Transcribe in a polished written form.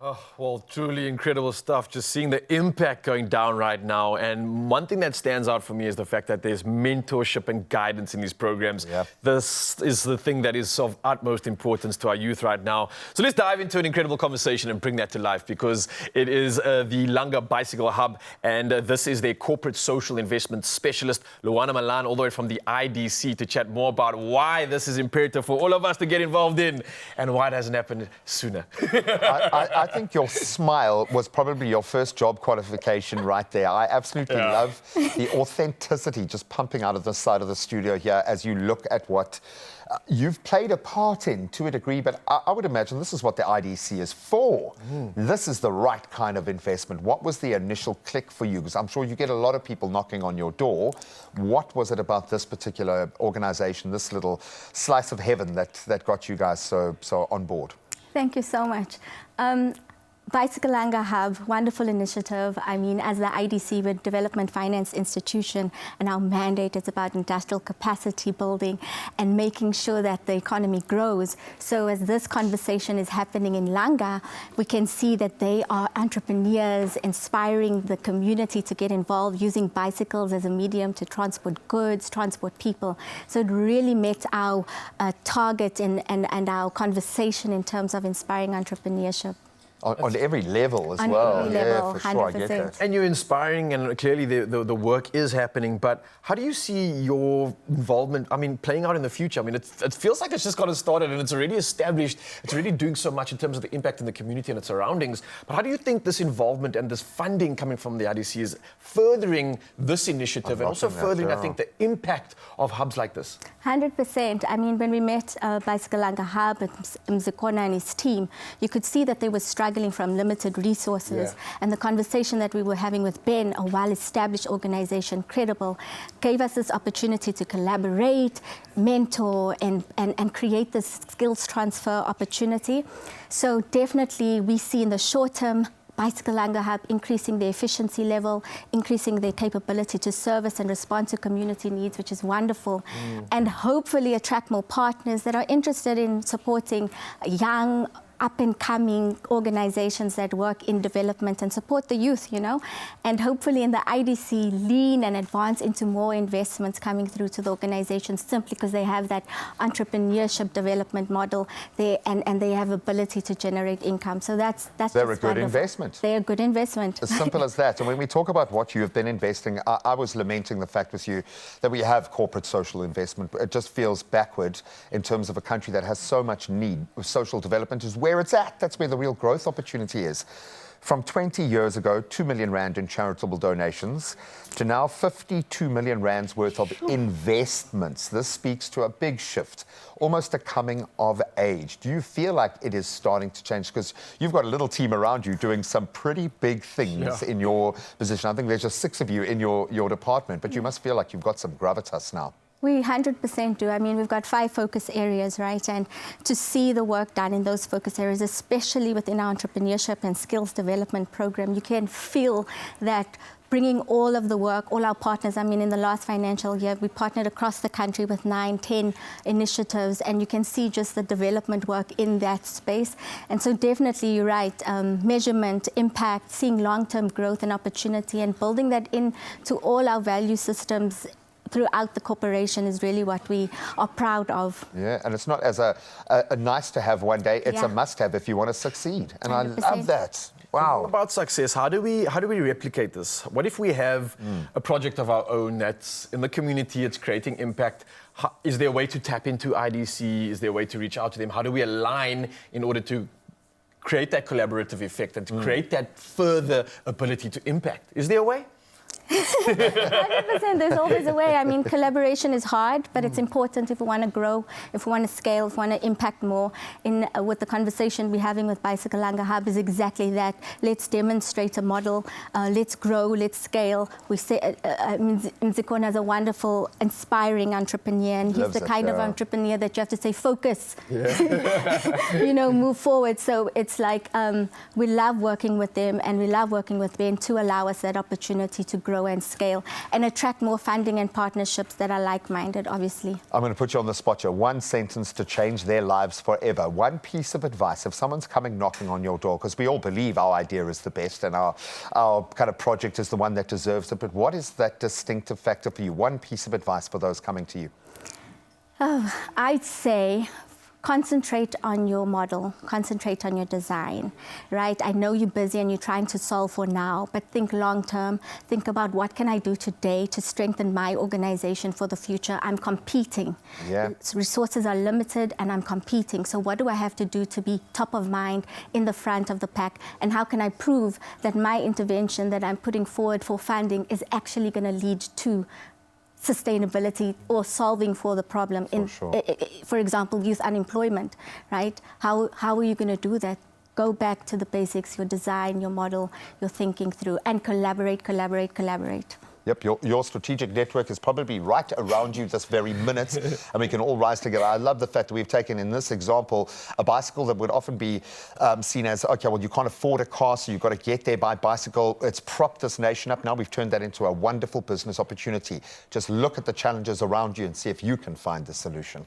Oh, well, truly incredible stuff. Just seeing the impact going down right now. And one thing that stands out for me is the fact that there's mentorship and guidance in these programs. Yeah. This is the thing that is of utmost importance to our youth right now. So let's dive into an incredible conversation and bring that to life, because it is the Langa Bicycle Hub, and this is their corporate social investment specialist, Luana Malan, all the way from the IDC, to chat more about why this is imperative for all of us to get involved in and why it hasn't happened sooner. I think your smile was probably your first job qualification right there. I absolutely love the authenticity just pumping out of the side of the studio here as you look at what you've played a part in to a degree, but I would imagine this is what the IDC is for. This is the right kind of investment. What was the initial click for you? Because I'm sure you get a lot of people knocking on your door. What was it about this particular organization, this little slice of heaven that got you guys so on board? Thank you so much. Bicycle Langa Hub, wonderful initiative. I mean, as the IDC, we're a development finance institution, and our mandate is about industrial capacity building and making sure that the economy grows. So as this conversation is happening in Langa, we can see that they are entrepreneurs inspiring the community to get involved, using bicycles as a medium to transport goods, transport people. So it really met our target and our conversation in terms of inspiring entrepreneurship. On every level as well. Every level, yeah, for sure, 100%. I get that. And you're inspiring, and clearly the work is happening, but how do you see your involvement, playing out in the future? I mean, it feels like it's just gotten started and it's already established. It's already doing so much in terms of the impact in the community and its surroundings. But how do you think this involvement and this funding coming from the IDC is furthering this initiative and also furthering, I think, the impact of hubs like this? 100%. I mean, when we met Bicycle Langa Hub and Mzikona and his team, you could see that they were struggling from limited resources. And the conversation that we were having with Ben, a well-established organization, credible, gave us this opportunity to collaborate, mentor, and create this skills transfer opportunity. So definitely we see in the short term, Bicycle Langa Hub increasing their efficiency level, increasing their capability to service and respond to community needs, which is wonderful. And hopefully attract more partners that are interested in supporting young, up-and-coming organizations that work in development and support the youth, you know. And hopefully in the IDC lean and advance into more investments coming through to the organizations, simply because they have that entrepreneurship development model there, and they have ability to generate income. So that's they're a good investment. They're a good investment. As simple as that. And when we talk about what you have been investing, I was lamenting the fact with you that we have corporate social investment. It just feels backward in terms of a country that has so much need. Social development is where it's at. That's where the real growth opportunity is. From 20 years ago, 2 million rand in charitable donations to now 52 million rands worth of investments. This speaks to a big shift, almost a coming of age. Do you feel like it is starting to change? Because you've got a little team around you doing some pretty big things in your position. I think there's just 6 of you in your department, but you must feel like you've got some gravitas now. We 100% do. I mean, we've got 5 focus areas, right? And to see the work done in those focus areas, especially within our entrepreneurship and skills development program, you can feel that bringing all of the work, all our partners. I mean, in the last financial year, we partnered across the country with 9, 10 initiatives, and you can see just the development work in that space. And so definitely, you're right, measurement, impact, seeing long-term growth and opportunity, and building that into all our value systems throughout the corporation is really what we are proud of. Yeah, and it's not as a nice to have one day, it's a must have if you want to succeed. And 100%. I love that. Wow. What about success? How do we replicate this? What if we have a project of our own that's in the community, it's creating impact? Is there a way to tap into IDC? Is there a way to reach out to them? How do we align in order to create that collaborative effect and to create that further ability to impact? Is there a way? 100%, there's always a way. I mean, collaboration is hard, but it's important if we want to grow, if we want to scale, if we want to impact more. With the conversation we're having with Bicycle Langa Hub is exactly that. Let's demonstrate a model, let's grow, let's scale. We say Mzikona is a wonderful, inspiring entrepreneur, and he's the kind of entrepreneur that you have to say, focus, you know, move forward. So it's like we love working with them, and we love working with Ben to allow us that opportunity to grow grow and scale and attract more funding and partnerships that are like-minded, obviously. I'm going to put you on the spot here. One sentence to change their lives forever. One piece of advice. If someone's coming knocking on your door, because we all believe our idea is the best and our kind of project is the one that deserves it, but what is that distinctive factor for you? One piece of advice for those coming to you. Oh, I'd say concentrate on your model, concentrate on your design, right? I know you're busy and you're trying to solve for now, but think long term. Think about what can I do today to strengthen my organization for the future. I'm competing. Yeah. Resources are limited and I'm competing. So what do I have to do to be top of mind in the front of the pack? And how can I prove that my intervention that I'm putting forward for funding is actually going to lead to sustainability or solving for the problem in, for example, youth unemployment, right? How are you going to do that? Go back to the basics, your design, your model, your thinking through, and collaborate. Yep, your strategic network is probably right around you this very minute, and we can all rise together. I love the fact that we've taken, in this example, a bicycle that would often be seen as, okay, well, you can't afford a car, so you've got to get there by bicycle. It's propped this nation up. Now we've turned that into a wonderful business opportunity. Just look at the challenges around you and see if you can find the solution.